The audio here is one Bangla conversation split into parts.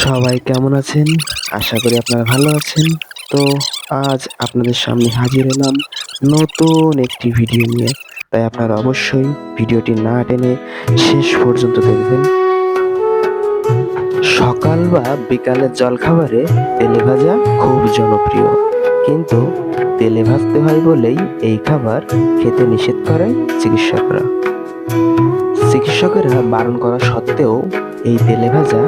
সবাই কেমন আছেন? আশা করি আপনারা ভালো আছেন। তো আজ আপনাদের সামনে হাজির হলাম নতুন একটি ভিডিও নিয়ে। তাই আপনারা অবশ্যই ভিডিওটি না টেনে শেষ পর্যন্ত দেখবেন। সকাল বা বিকালের জলখাবারে তেলেভাজা খুব জনপ্রিয়। কিন্তু তেলে ভাজতে হয় বলেই এই খাবার খেতে নিষেধ করেন চিকিৎসকরা। চিকিৎসকেরা বারণ করা সত্ত্বেও এই তেলেভাজা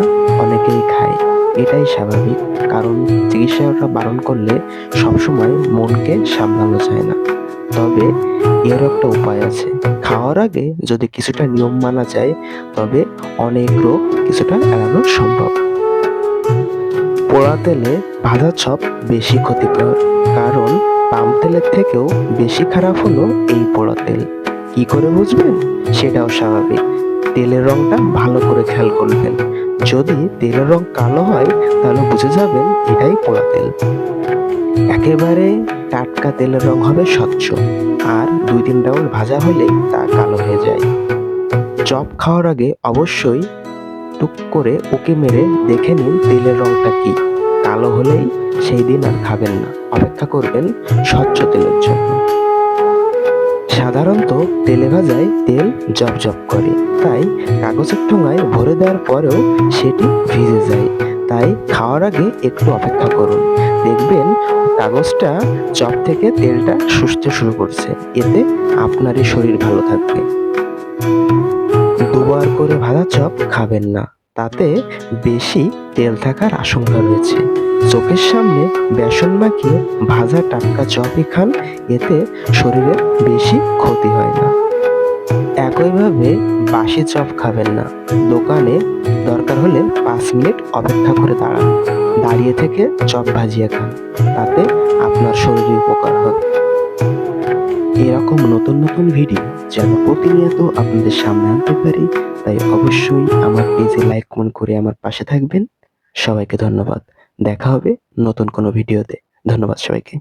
অনেকেই খায়। এটাই স্বাভাবিক, কারণ চিকিৎসকরা বারণ করলে সবসময় মনকে সামলানো যায় না। তবে এর একটা উপায় আছে। খাওয়ার আগে যদি কিছুটা নিয়ম মানা যায়, তবে অনেক রোগ কিছুটা এড়ানো সম্ভব। পোড়া তেলে ভাজা চপ বেশি ক্ষতিকর, কারণ পাম তেলের থেকেও বেশি খারাপ হলো এই পোড়া তেল। কি করে বুঝবেন? সেটাও স্বাভাবিক। তেলের রংটা ভালো করে খেয়াল করবেন। যদি তেলের রং কালো হয়, তাহলে বুঝে যাবেন এটাই পোড়া তেল। একেবারে টাটকা তেলের রং হবে স্বচ্ছ, আর 2-3 রাউন্ড ভাজা হলেই তা কালো হয়ে যায়। চপ খাওয়ার আগে অবশ্যই টুক করে উকি মেরে দেখে নিন তেলের রংটা কি। কালো হলেই সেই দিন আর খাবেন না, অপেক্ষা করবেন স্বচ্ছ তেলের জন্য। সাধারণত তেলে ভাজায় তেল জপজপ করে, তাই কাগজের ঠোঙায় ভরে দেওয়ার পরেও সেটি ভিজে যায়। তাই খাওয়ার আগে একটু অপেক্ষা করুন, দেখবেন কাগজটা চপ থেকে তেলটা শুষতে শুরু করছে। এতে আপনারই শরীর ভালো থাকবে। দুবার করে ভাজা চপ খাবেন না, তাতে বেশি তেল থাকার আশঙ্কা রয়েছে। চোখের সামনে বেসন মাখিয়ে ভাজা টাটকা চপই খান, এতে শরীরের বেশি ক্ষতি হয় না। একইভাবে বাসি চপ খাবেন না। দোকানে দরকার হলে 5 মিনিট অপেক্ষা করে দাঁড়ান, দাঁড়িয়ে থেকে চপ ভাজিয়ে খান, তাতে আপনার শরীরে উপকার হবে। এরকম নতুন নতুন ভিডিও যেন প্রতিনিয়ত আপনাদের সামনে আনতে পারি, তাই অবশ্যই আমার পেজে লাইক কমেন্ট করে আমার পাশে থাকবেন। সবাইকে ধন্যবাদ। দেখা হবে নতুন কোনো ভিডিওতে। ধন্যবাদ সবাইকে।